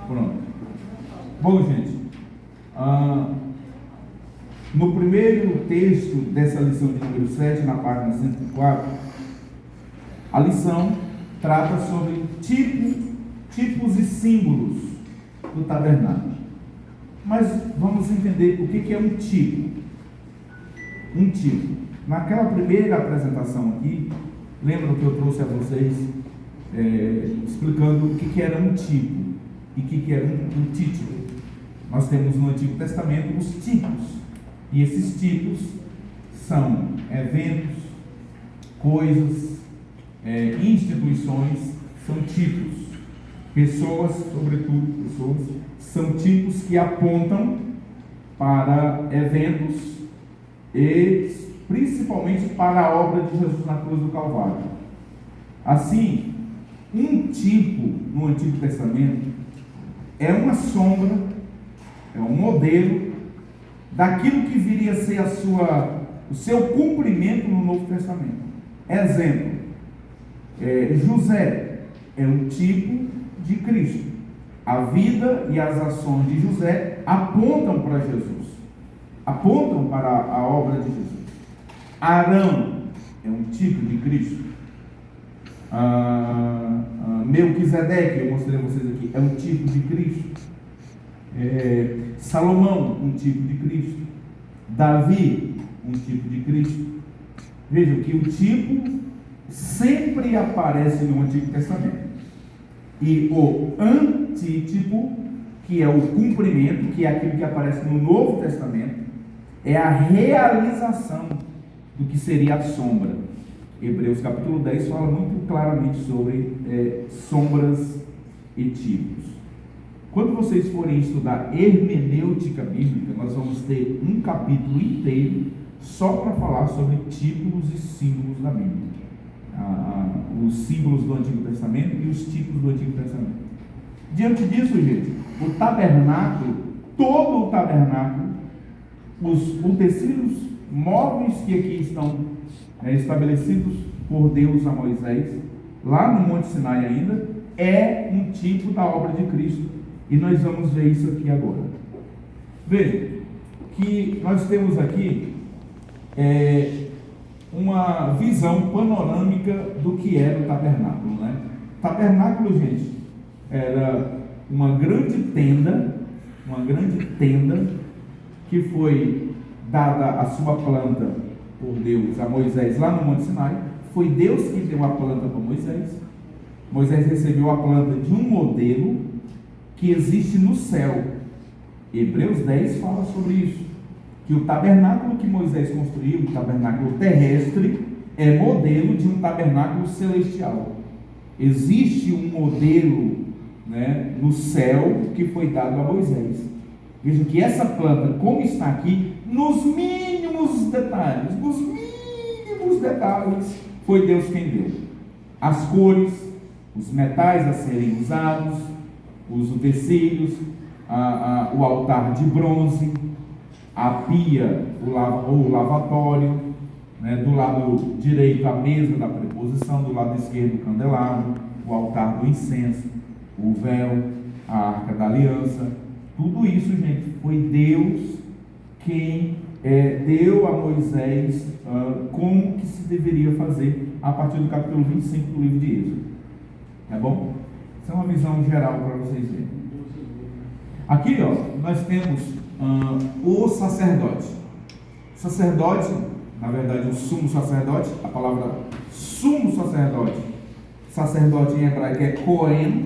Pronto. Bom, gente, no primeiro texto dessa lição de número 7, na página 104, a lição trata sobre tipos e símbolos do tabernáculo. Mas vamos entender o que é um tipo. Um tipo. Naquela primeira apresentação aqui, lembram que eu trouxe a vocês explicando o que era um tipo e o que era um título. Nós temos no Antigo Testamento os tipos, e esses tipos são eventos, coisas, instituições, são tipos. Pessoas, sobretudo pessoas, são tipos que apontam para eventos e principalmente para a obra de Jesus na cruz do Calvário. Assim, um tipo no Antigo Testamento é uma sombra, é um modelo daquilo que viria a ser o seu cumprimento no Novo Testamento. Exemplo, José é um tipo de Cristo. A vida e as ações de José apontam para Jesus, apontam para a obra de Jesus. Arão é um tipo de Cristo. Melquisedeque, eu mostrei a vocês aqui, é um tipo de Cristo. Salomão, um tipo de Cristo. Davi, um tipo de Cristo. Vejam que o tipo sempre aparece no Antigo Testamento. E o antítipo, que é o cumprimento, que é aquilo que aparece no Novo Testamento, é a realização do que seria a sombra. Hebreus capítulo 10 fala muito claramente sobre sombras e tipos. Quando vocês forem estudar hermenêutica bíblica, nós vamos ter um capítulo inteiro só para falar sobre tipos e símbolos da Bíblia. Os símbolos do Antigo Testamento e os tipos do Antigo Testamento. Diante disso, gente, o tabernáculo, todo o tabernáculo, os utensílios móveis que aqui estão estabelecidos por Deus a Moisés, lá no Monte Sinai ainda, é um tipo da obra de Cristo. E nós vamos ver isso aqui agora. Veja que nós temos aqui uma visão panorâmica do que era o tabernáculo, né? Tabernáculo, gente, era uma grande tenda que foi dada a sua planta por Deus a Moisés lá no Monte Sinai. Foi Deus que deu a planta para Moisés. Moisés recebeu a planta de um modelo que existe no céu. Hebreus 10 fala sobre isso, que o tabernáculo que Moisés construiu, o tabernáculo terrestre, é modelo de um tabernáculo celestial. Existe um modelo, no céu que foi dado a Moisés. Veja que essa planta, como está aqui, nos mínimos detalhes, foi Deus quem deu. As cores, os metais a serem usados, os utensílios, o altar de bronze, a pia, o lavatório, do lado direito a mesa da preposição, do lado esquerdo o candelabro, o altar do incenso, o véu, a arca da aliança. Tudo isso, gente, foi Deus quem deu a Moisés como que se deveria fazer a partir do capítulo 25 do livro de Êxodo. Tá bom? Essa é uma visão geral para vocês verem. Aqui, nós temos o sacerdote. Sacerdote, na verdade, o sumo sacerdote, a palavra sumo sacerdote em hebraico é Cohen,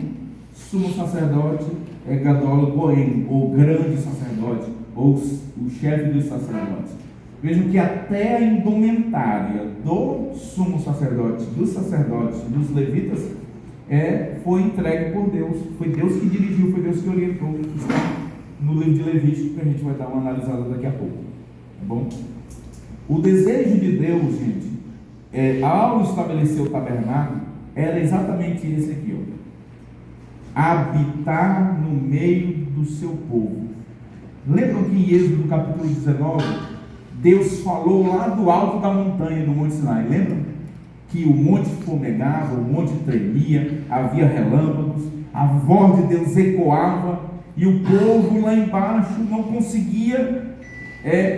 sumo sacerdote é Gadol Cohen, ou grande sacerdote, ou o chefe dos sacerdotes. Vejam que até a indumentária do sumo sacerdote, dos sacerdotes, dos levitas, foi entregue por Deus. Foi Deus que dirigiu, foi Deus que orientou. Está no livro de Levítico, que a gente vai dar uma analisada daqui a pouco. Tá bom? O desejo de Deus, gente, ao estabelecer o tabernáculo, era exatamente esse aqui, habitar no meio do seu povo. Lembram que em Êxodo capítulo 19, Deus falou lá do alto da montanha do Monte Sinai? Lembram? Que o monte fumegava, o monte tremia, havia relâmpagos, a voz de Deus ecoava, e o povo lá embaixo não conseguia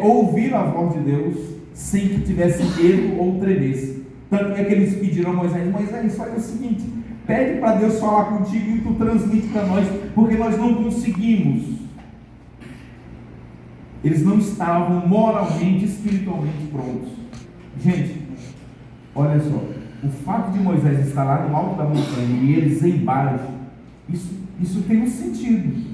ouvir a voz de Deus sem que tivesse medo ou tremesse. Tanto é que eles pediram a Moisés: Moisés, faz o seguinte, pede para Deus falar contigo e tu transmite para nós, porque nós não conseguimos. Eles não estavam moralmente, espiritualmente prontos. Gente, olha só, o fato de Moisés estar lá no alto da montanha e eles embaixo, isso tem um sentido.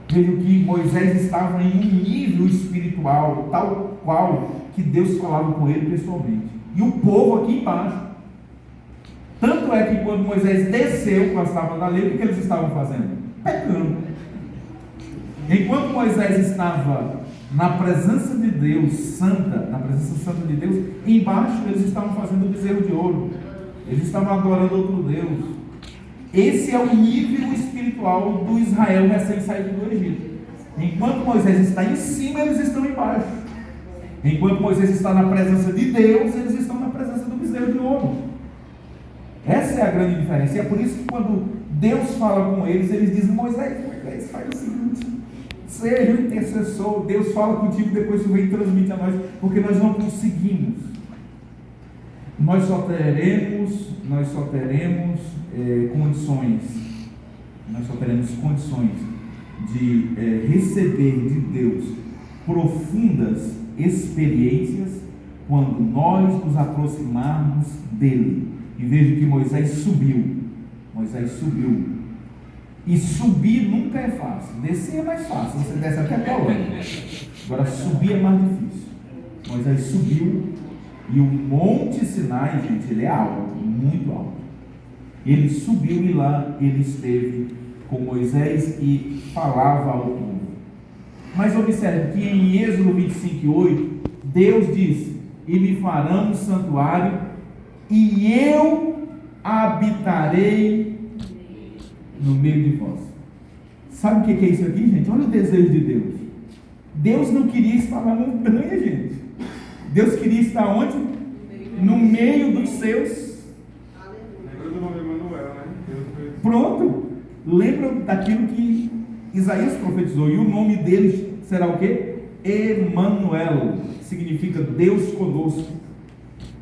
Veja que Moisés estava em um nível espiritual tal qual que Deus falava com ele pessoalmente, e o povo aqui embaixo. Tanto é que quando Moisés desceu com as tábuas da lei, o que eles estavam fazendo? Pecando. Enquanto Moisés estava na presença de Deus santa, na presença santa de Deus, embaixo eles estavam fazendo o bezerro de ouro, eles estavam adorando outro Deus. Esse é o nível espiritual do Israel recém-saído do Egito. Enquanto Moisés está em cima, eles estão embaixo. Enquanto Moisés está na presença de Deus, eles estão na presença do bezerro de ouro. Essa é a grande diferença. E é por isso que quando Deus fala com eles, eles dizem: Moisés, faz o seguinte, seja o intercessor, Deus fala contigo, depois tu vem e transmite a nós, porque nós não conseguimos. Nós só teremos condições de receber de Deus profundas experiências quando nós nos aproximarmos dele. E veja que Moisés subiu. E subir nunca é fácil. Descer é mais fácil, você desce até a coluna. Agora subir é mais difícil. Moisés subiu, e o Monte Sinai, gente, ele é alto, muito alto. Ele subiu e lá ele esteve com Moisés e falava ao povo. Mas observe que em Êxodo 25:8, Deus disse: e me farão um santuário, e eu habitarei no meio de vós. Sabe o que é isso aqui, gente? Olha o desejo de Deus. Deus não queria estar na montanha, gente. Deus queria estar onde? No meio dos seus. Lembra do nome Emanuel, né? Pronto. Lembra daquilo que Isaías profetizou. E o nome dele será o quê? Emanuel. Significa Deus conosco.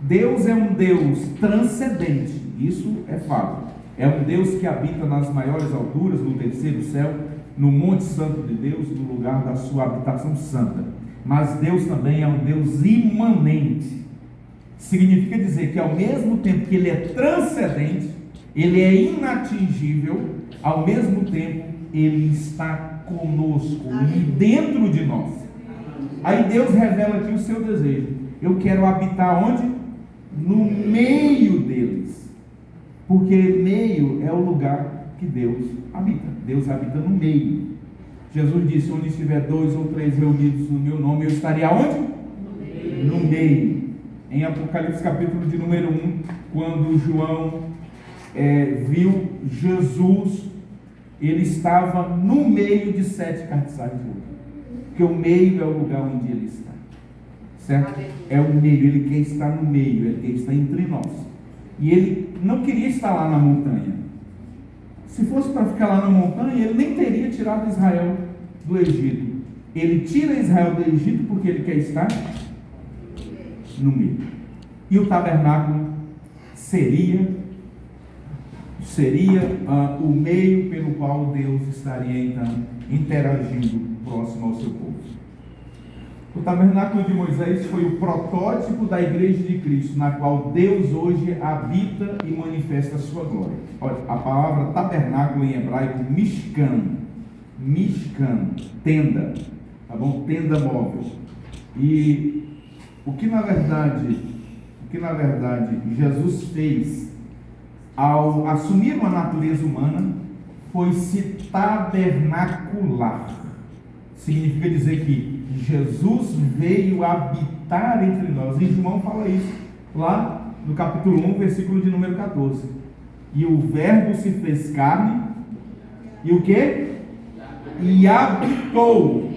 Deus é um Deus transcendente. Isso é fato. É um Deus que habita nas maiores alturas, no terceiro céu, no Monte Santo de Deus, no lugar da sua habitação santa. Mas Deus também é um Deus imanente. Significa dizer que ao mesmo tempo que Ele é transcendente, Ele é inatingível, ao mesmo tempo Ele está conosco e dentro de nós. Aí Deus revela aqui o seu desejo: eu quero habitar onde? No meio deles. Porque meio é o lugar que Deus habita. Deus habita no meio. Jesus disse: onde estiver 2 ou 3 reunidos no meu nome, eu estarei aonde? No meio. Em Apocalipse capítulo de número 1, quando João viu Jesus, ele estava no meio de 7 castiçais de ouro. Porque o meio é o lugar onde ele está. Certo? É o meio, ele quer estar no meio, ele quer estar entre nós. E ele não queria estar lá na montanha. Se fosse para ficar lá na montanha, ele nem teria tirado Israel do Egito. Ele tira Israel do Egito porque ele quer estar no meio. E o tabernáculo seria o meio pelo qual Deus estaria então interagindo próximo ao seu povo. O tabernáculo de Moisés foi o protótipo da igreja de Cristo, na qual Deus hoje habita e manifesta a sua glória. Olha, a palavra tabernáculo em hebraico, mishkan, tenda, tá bom? Tenda móvel. E o que na verdade Jesus fez ao assumir uma natureza humana foi se tabernacular. Significa dizer que Jesus veio habitar entre nós. E João fala isso lá no capítulo 1, versículo de número 14. E o verbo se fez carne, e o que? E habitou.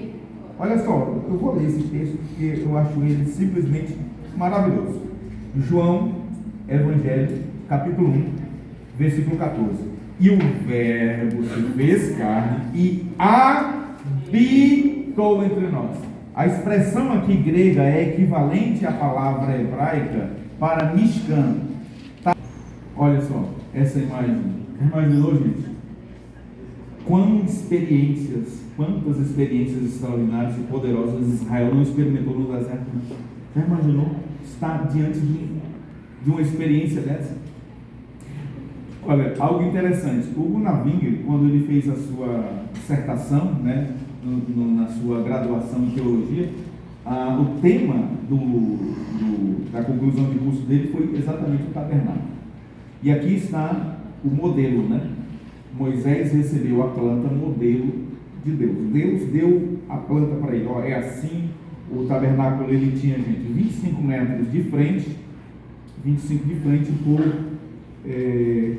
Olha só, eu vou ler esse texto porque eu acho ele simplesmente maravilhoso. João, Evangelho, capítulo 1, versículo 14. E o Verbo se fez carne e habitou entre nós. A expressão aqui grega é equivalente à palavra hebraica para Mishkan. Tá? Olha só, essa imagem. Imaginou, gente? Quantas experiências extraordinárias e poderosas Israel não experimentou no deserto? Já imaginou estar diante de uma experiência dessa? Olha, algo interessante. O Gunnar Wingre, quando ele fez a sua dissertação, né, na sua graduação em teologia, o tema da conclusão de curso dele foi exatamente o tabernáculo. E aqui está o modelo, né? Moisés recebeu a planta modelo de Deus. Deus deu a planta para ele. Ó, é assim. O tabernáculo ele tinha, gente, 25 metros de frente, 25 de frente por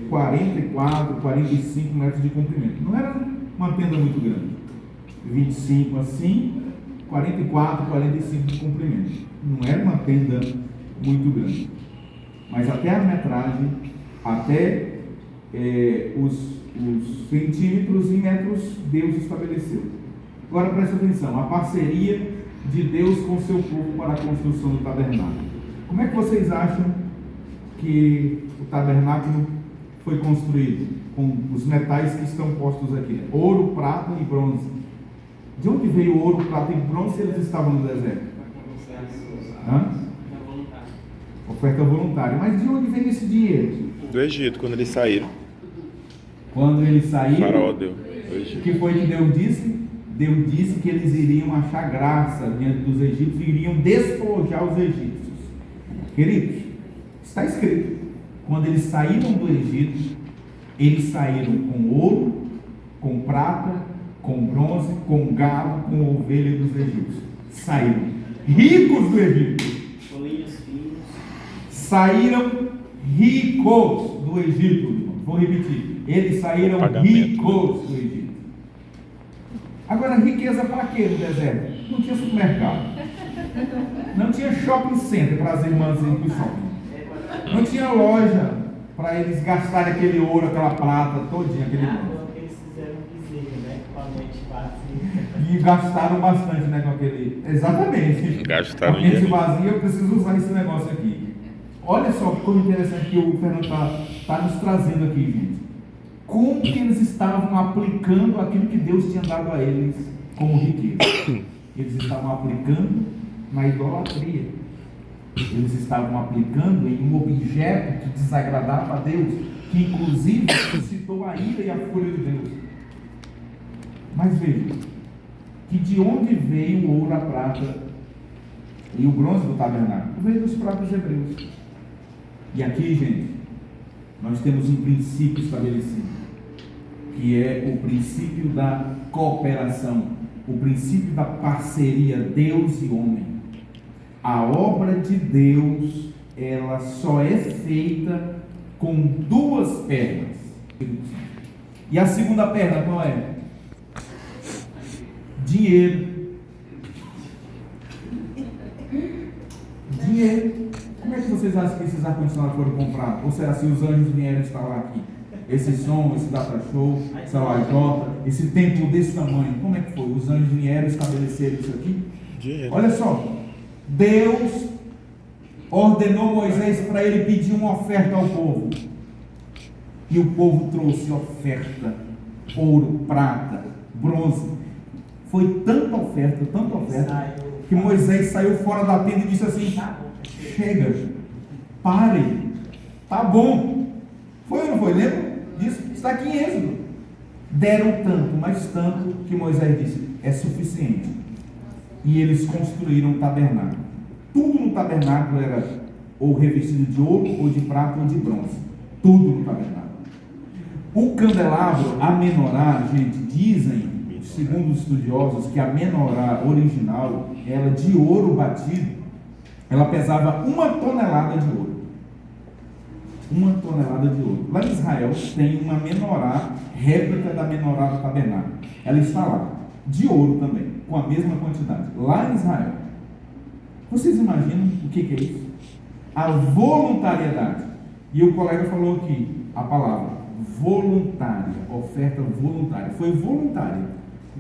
44, 45 metros de comprimento. Não era uma tenda muito grande. 25 assim, 44, 45 de comprimento. Não era uma tenda muito grande. Mas até a metragem, até os centímetros e metros, Deus estabeleceu. Agora presta atenção, a parceria de Deus com o seu povo para a construção do tabernáculo. Como é que vocês acham que o tabernáculo foi construído? Com os metais que estão postos aqui: ouro, prata e bronze. De onde veio o ouro, prata e bronze se eles estavam no deserto? Oferta voluntária. Mas de onde veio esse dinheiro? Do Egito, quando eles saíram. Quando eles saíram, Faraó deu. o que foi que Deus disse? Deus disse que eles iriam achar graça diante dos egípcios e iriam despojar os egípcios. Queridos, está escrito: quando eles saíram do Egito, eles saíram com ouro, com prata, com bronze, com gado, com ovelha dos egípcios. Saíram ricos do Egito. Saíram ricos do Egito. Vou repetir. Eles saíram ricos do Egito. Agora, riqueza para quê no deserto? Não tinha supermercado. Não tinha shopping center para as irmãs irem para o shopping. Não tinha loja para eles gastarem aquele ouro, aquela prata, todinha, aquele ouro. Eles fizeram bezerro, né? Com a mente vazia. E gastaram bastante, né, com aquele... Exatamente. Gastaram com a mente dinheiro. vazia, eu preciso usar esse negócio aqui. Olha só como interessante que o Fernando está nos trazendo aqui, gente. Como que eles estavam aplicando aquilo que Deus tinha dado a eles como riqueza? Eles estavam aplicando na idolatria. Eles estavam aplicando em um objeto que desagradava a Deus, que inclusive suscitou a ira e a fúria de Deus. Mas veja, que de onde veio o ouro, a prata e o bronze do tabernáculo? Veio dos próprios hebreus. E aqui, gente, nós temos um princípio estabelecido, que é o princípio da cooperação, o princípio da parceria Deus e homem. A obra de Deus, ela só é feita com duas pernas. E a segunda perna qual é? Dinheiro. Dinheiro. Como é que vocês acham que esses ar-condicionados foram comprados? Ou será se os anjos vieram instalar aqui? Esse som, esse data show, essa lajota, esse templo desse tamanho, como é que foi? Os anjos vieram estabelecer isso aqui? Dinheiro. Olha só, Deus ordenou Moisés para ele pedir uma oferta ao povo. E o povo trouxe oferta, ouro, prata, bronze. Foi tanta oferta, que Moisés saiu fora da tenda e disse assim: chega, parem, tá bom. Foi ou não foi? Lembra disso? Está aqui em Êxodo. Deram tanto, mas tanto, que Moisés disse: é suficiente. E eles construíram um tabernáculo. Tudo no tabernáculo era ou revestido de ouro, ou de prata, ou de bronze. Tudo no tabernáculo. O candelabro, a menorá, gente, dizem, segundo os estudiosos, que a menorá original, ela de ouro batido, ela pesava 1 tonelada de ouro. 1 tonelada de ouro. Lá em Israel tem uma menorá, réplica da menorá do tabernáculo. Ela está lá, de ouro também, com a mesma quantidade. Lá em Israel. Vocês imaginam o que é isso? A voluntariedade. E o colega falou aqui a palavra voluntária, oferta voluntária. Foi voluntária.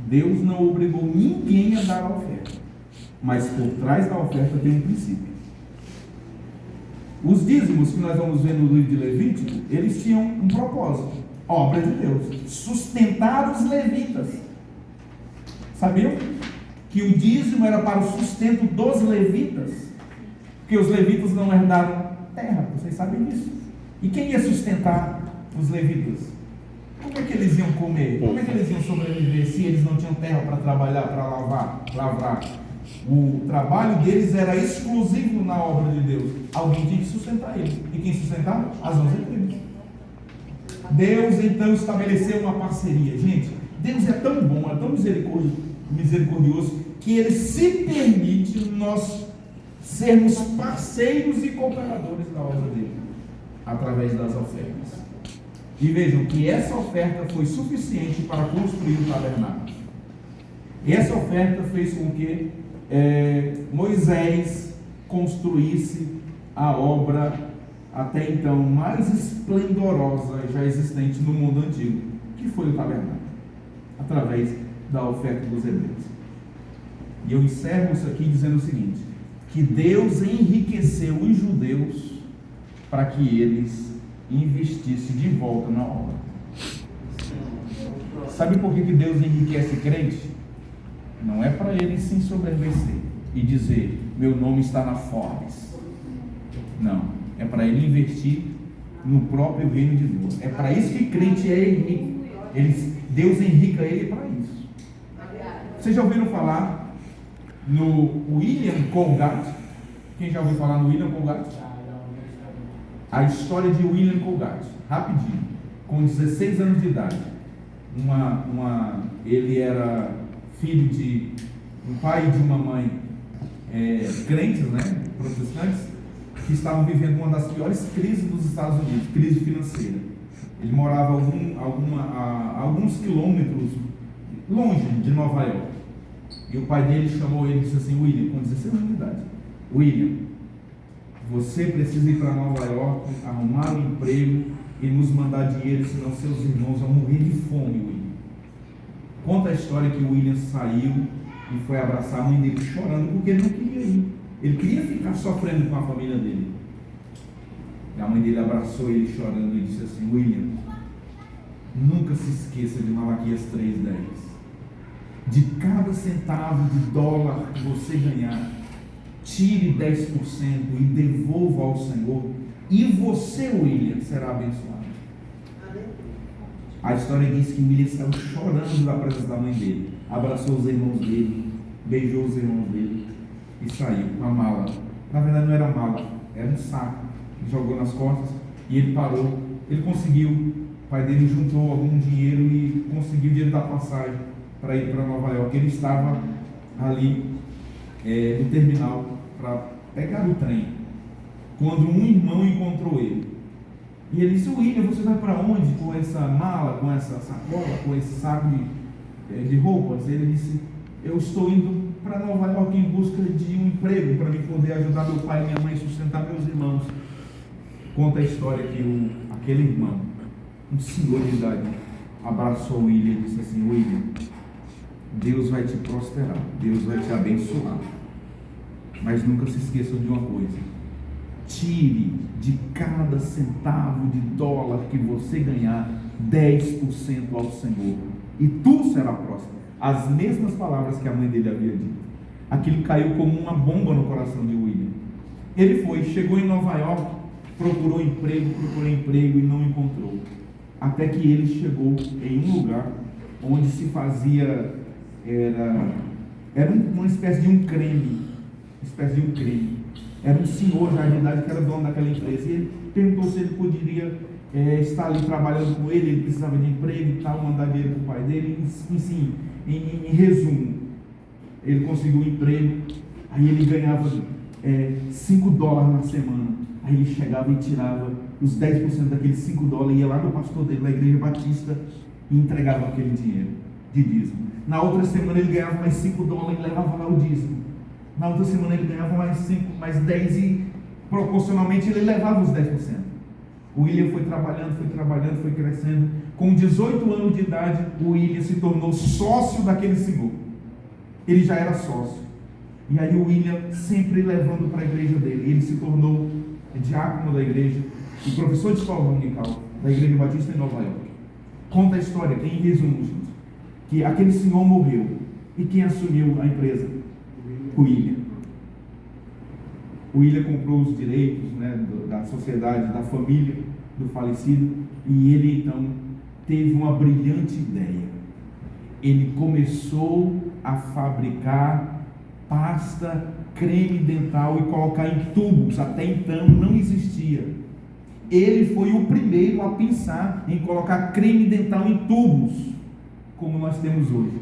Deus não obrigou ninguém a dar a oferta. Mas por trás da oferta tem um princípio. Os dízimos que nós vamos ver no livro de Levítico, eles tinham um propósito. Obra de Deus. Sustentar os levitas. Sabiam que o dízimo era para o sustento dos levitas? Porque os levitas não herdaram terra. Vocês sabem disso. E quem ia sustentar os levitas? Como é que eles iam comer? Como é que eles iam sobreviver se eles não tinham terra para trabalhar, para lavrar? O trabalho deles era exclusivo na obra de Deus. Alguém tinha que sustentar eles. E quem sustentava? As 11 tribos. Deus então estabeleceu uma parceria. Gente, Deus é tão bom, é tão misericordioso, que Ele se permite nós sermos parceiros e cooperadores da obra dele, através das ofertas. E vejam que essa oferta foi suficiente para construir o tabernáculo. E essa oferta fez com que Moisés construísse a obra até então mais esplendorosa já existente no mundo antigo, que foi o tabernáculo, através da oferta dos hebreus. E eu encerro isso aqui dizendo o seguinte: que Deus enriqueceu os judeus para que eles investissem de volta na obra. Sabe por que Deus enriquece crente? Não é para ele se ensoberbecer e dizer, meu nome está na Forbes. Não, é para ele investir no próprio reino de Deus. É para isso que crente é rico. Deus enrica ele para isso. Vocês já ouviram falar no William Colgate? Quem já ouviu falar no William Colgate? A história de William Colgate, rapidinho. Com 16 anos de idade, ele era filho de um pai e de uma mãe crentes, né, protestantes, que estavam vivendo uma das piores crises dos Estados Unidos, crise financeira. Ele morava alguns quilômetros longe de Nova York. E o pai dele chamou ele e disse assim: William, com 16 anos de idade, William, você precisa ir para Nova York, arrumar um emprego e nos mandar dinheiro, senão seus irmãos vão morrer de fome, William. Conta a história que o William saiu e foi abraçar a mãe dele chorando, porque ele não queria ir. Ele queria ficar sofrendo com a família dele. E a mãe dele abraçou ele chorando e disse assim: William, nunca se esqueça de Malaquias 3:10. De cada centavo de dólar que você ganhar, tire 10% e devolva ao Senhor, e você, William, será abençoado. A história diz que William saiu chorando da presença da mãe dele, abraçou os irmãos dele, beijou os irmãos dele e saiu com a mala. Na verdade não era mala, era um saco. Jogou nas costas e ele parou. Ele conseguiu, o pai dele juntou algum dinheiro e conseguiu o dinheiro da passagem para ir para Nova York. Ele estava ali no terminal para pegar o trem, quando um irmão encontrou ele. E ele disse: William, você vai para onde com essa mala, com essa sacola, com esse saco de roupas? Ele disse: eu estou indo para Nova York em busca de um emprego para me poder ajudar meu pai e minha mãe a sustentar meus irmãos. Conta a história que aquele irmão, um senhor de idade, abraçou o William e disse assim: William, Deus vai te prosperar, Deus vai te abençoar, mas nunca se esqueçam de uma coisa: tire de cada centavo de dólar que você ganhar 10% ao Senhor, e tu serás próspero. As mesmas palavras que a mãe dele havia dito. Aquilo caiu como uma bomba no coração de William. Ele chegou em Nova York, procurou emprego e não encontrou, até que ele chegou em um lugar onde se fazia, era uma espécie de um creme, era um senhor já de idade que era dono daquela empresa, e ele perguntou se ele poderia estar ali trabalhando com ele precisava de emprego e tal, mandar dinheiro para o pai dele. Enfim, em resumo, ele conseguiu um emprego, aí ele ganhava $5 na semana. Aí ele chegava e tirava os 10% daqueles $5 e ia lá no pastor dele, na igreja batista, e entregava aquele dinheiro de dízimo. Na outra semana ele ganhava mais $5 e levava lá o dízimo. Na outra semana ele ganhava mais 10 e proporcionalmente ele levava os 10%. O William foi trabalhando, foi crescendo. Com 18 anos de idade, o William se tornou sócio daquele senhor. Ele já era sócio. E aí o William sempre levando para a igreja dele. Ele se tornou diácono da igreja e professor de escola dominical da Igreja Batista em Nova York. Conta a história, em resumo, gente, que aquele senhor morreu. E quem assumiu a empresa? O William. O William comprou os direitos, né, da sociedade, da família do falecido, e ele então teve uma brilhante ideia. Ele começou a fabricar pasta, creme dental e colocar em tubos. Até então não existia. Ele foi o primeiro a pensar em colocar creme dental em tubos, como nós temos hoje.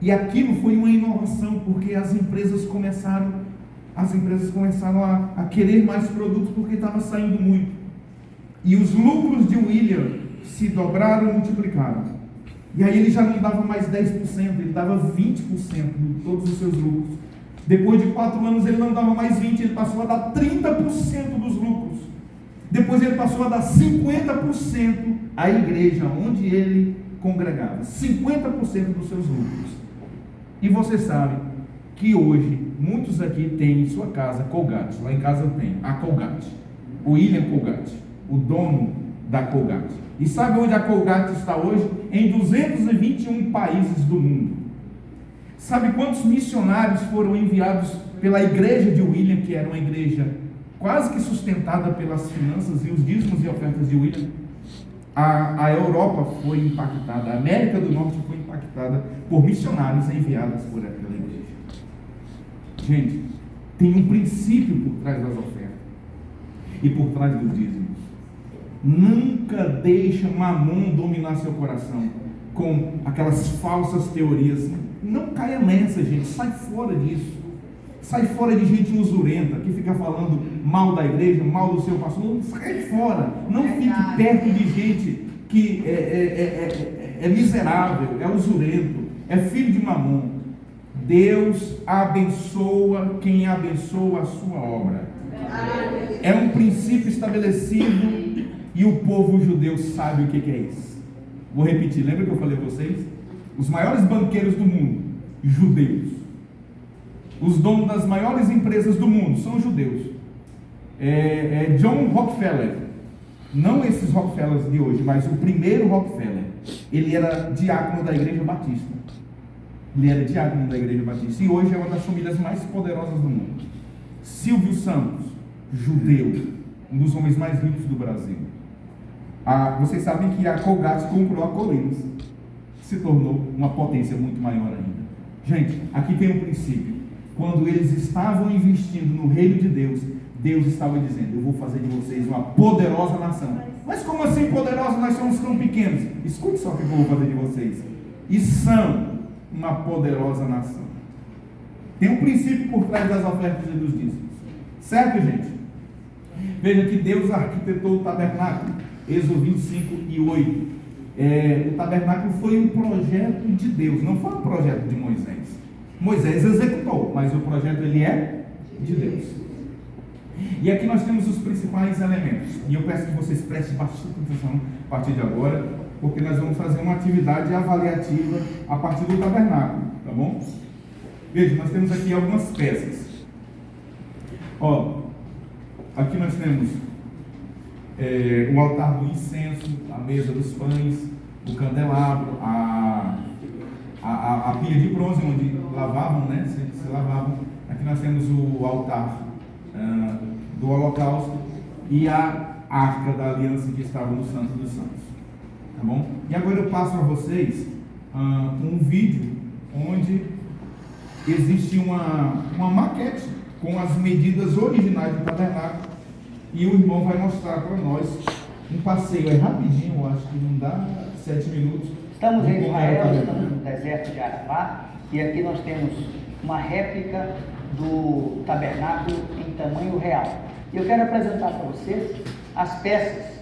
E aquilo foi uma inovação, porque as empresas começaram a querer mais produtos, porque estava saindo muito. E os lucros de William se dobraram e multiplicaram. E aí ele já não dava mais 10%, ele dava 20% de todos os seus lucros. Depois de 4 anos ele não dava mais 20%, ele passou a dar 30% dos lucros. Depois ele passou a dar 50% à igreja onde ele congregava. 50% dos seus lucros. E você sabe que hoje muitos aqui têm em sua casa Colgate. Lá em casa eu tenho a Colgate. O William Colgate, o dono da Colgate. E sabe onde a Colgate está hoje? Em 221 países do mundo. Sabe quantos missionários foram enviados pela igreja de William, que era uma igreja quase que sustentada pelas finanças e os dízimos e ofertas de William? A Europa foi impactada, a América do Norte foi impactada por missionários enviados por aquela igreja. Gente, tem um princípio por trás das ofertas e por trás dos dízimos. Nunca deixa mamon dominar seu coração com aquelas falsas teorias. Não caia nessa, gente. Sai fora disso. Sai fora de gente usurenta que fica falando mal da igreja, mal do seu pastor. Sai fora. Não fique perto de gente que é miserável, é usurento, é filho de mamon. Deus abençoa quem abençoa a sua obra. É um princípio estabelecido e o povo judeu sabe o que é isso. Vou repetir, lembra que eu falei a vocês? Os maiores banqueiros do mundo, judeus. Os donos das maiores empresas do mundo são judeus. John Rockefeller, não esses Rockefellers de hoje, mas o primeiro Rockefeller, ele era diácono da Igreja Batista. Ele era diácono da Igreja Batista e hoje é uma das famílias mais poderosas do mundo. Silvio Santos, judeu, um dos homens mais ricos do Brasil. Vocês sabem que a Colgate comprou a Colinas, se tornou uma potência muito maior ainda. Gente, aqui tem um princípio. Quando eles estavam investindo no reino de Deus, Deus estava dizendo: eu vou fazer de vocês uma poderosa nação. Mas como assim poderosa? Nós somos tão pequenos. Escute só o que eu vou fazer de vocês. E são uma poderosa nação. Tem um princípio por trás das ofertas e dos dízimos. Certo, gente? Veja que Deus arquitetou o tabernáculo. Êxodo 25:8. O tabernáculo foi um projeto de Deus, não foi um projeto de Moisés. Moisés executou, mas o projeto ele é de Deus. E aqui nós temos os principais elementos. E eu peço que vocês prestem bastante atenção a partir de agora, porque nós vamos fazer uma atividade avaliativa a partir do tabernáculo, tá bom? Veja, nós temos aqui algumas peças. Aqui nós temos o altar do incenso, a mesa dos pães, o candelabro, a pia de bronze onde lavavam, né? Se lavavam. Aqui nós temos o altar do holocausto e a arca da aliança que estava no Santo dos Santos. Tá bom? E agora eu passo a vocês um vídeo onde existe uma maquete com as medidas originais do tabernáculo. E o irmão vai mostrar para nós um passeio. É rapidinho, eu acho que não dá 7 minutos. Estamos em Israel, estamos no deserto de Arafá, e aqui nós temos uma réplica do tabernáculo em tamanho real. E eu quero apresentar para vocês as peças,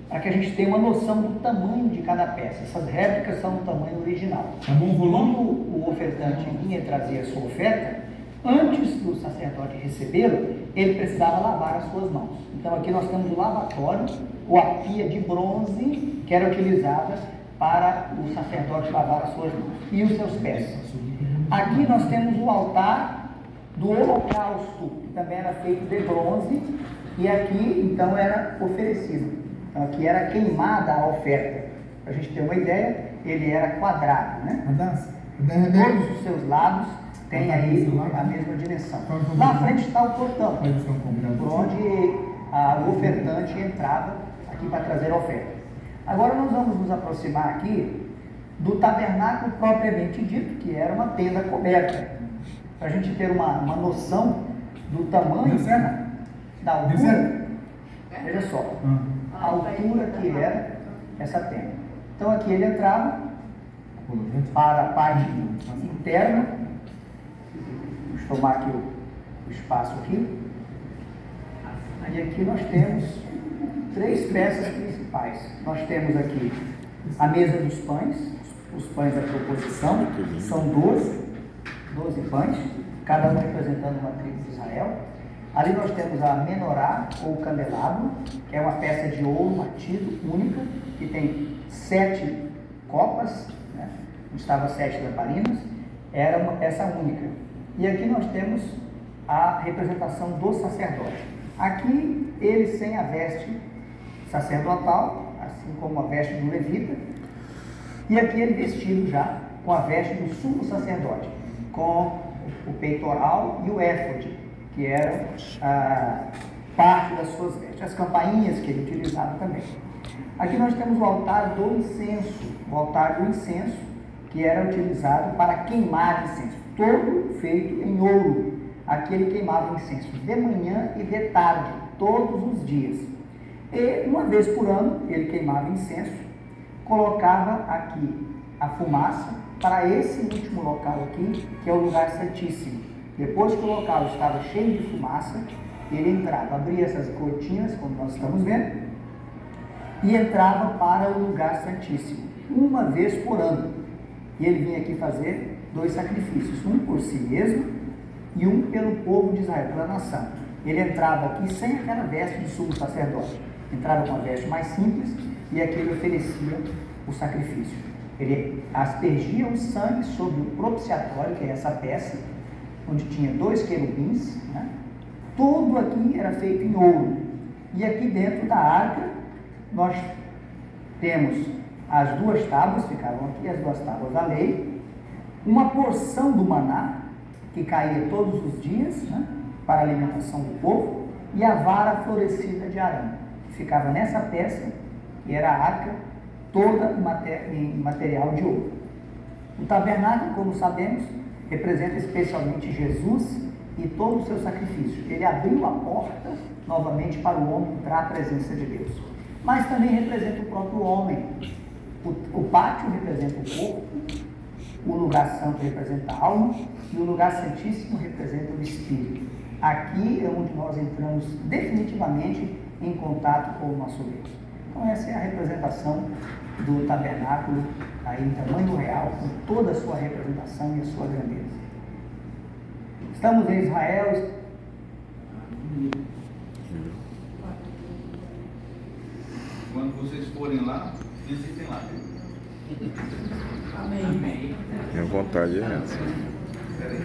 para que a gente tenha uma noção do tamanho de cada peça. Essas réplicas são do tamanho original. Tá bom, volume? Quando o ofertante vinha trazer a sua oferta, antes do sacerdote recebê-lo, ele precisava lavar as suas mãos. Então aqui nós temos o lavatório ou a pia de bronze que era utilizada para o sacerdote lavar as suas mãos e os seus pés. Aqui nós temos o altar do holocausto, que também era feito de bronze, e aqui então era oferecido. Então aqui era queimada a oferta. Para a gente ter uma ideia, ele era quadrado, né? Todos os seus lados têm aí a mesma dimensão. Lá à frente está o portão, por onde o ofertante entrava aqui para trazer a oferta. Agora nós vamos nos aproximar aqui do tabernáculo propriamente dito, que era uma tenda coberta, para a gente ter uma noção do tamanho, da altura. Veja só, a altura que era essa tenda. Então aqui ele entrava para a parte interna. Vamos tomar aqui o espaço aqui. E aqui nós temos 3 peças principais. Nós temos aqui a mesa dos pães, os pães da proposição, são 12 pães, cada um representando uma tribo de Israel. Ali nós temos a menorá, ou candelabro, que é uma peça de ouro batido, única, que tem 7 copas, né? Estavam 7 lamparinas, era uma peça única. E aqui nós temos a representação do sacerdote. Aqui ele sem a veste sacerdotal, assim como a veste do levita, e aqui ele vestido já com a veste do sumo sacerdote, com o peitoral e o éfode, que era parte das suas vestes, as campainhas que ele utilizava também. Aqui nós temos o altar do incenso, que era utilizado para queimar incenso, todo feito em ouro. Aqui ele queimava incenso de manhã e de tarde, todos os dias. E uma vez por ano ele queimava incenso, colocava aqui a fumaça para esse último local aqui, que é o lugar santíssimo. Depois que o local estava cheio de fumaça, ele entrava, abria essas cortinas, como nós estamos vendo, e entrava para o lugar santíssimo, uma vez por ano. E ele vinha aqui fazer 2 sacrifícios, um por si mesmo e um pelo povo de Israel, pela nação. Ele entrava aqui sem aquela veste de sumo sacerdote, entrava com uma veste mais simples e aqui ele oferecia o sacrifício. Ele aspergia o sangue sobre o propiciatório, que é essa peça, onde tinha 2 querubins, né? Tudo aqui era feito em ouro. E aqui dentro da arca nós temos as 2 tábuas, ficaram aqui as 2 tábuas da lei, uma porção do maná, que caía todos os dias, né, para a alimentação do povo, e a vara florescida de Arão, que ficava nessa peça, que era a arca, toda em material de ouro. O tabernáculo, como sabemos, representa especialmente Jesus e todo o seu sacrifício. Ele abriu a porta novamente para o homem entrar à presença de Deus. Mas também representa o próprio homem. O pátio representa o corpo, o lugar santo representa a alma e o lugar santíssimo representa o espírito. Aqui é onde nós entramos definitivamente em contato com o nosso Deus. Então essa é a representação do tabernáculo aí em tamanho real, com toda a sua representação e a sua grandeza. Estamos em Israel. Quando vocês forem lá, visitem lá. Minha vontade é essa. Peraí.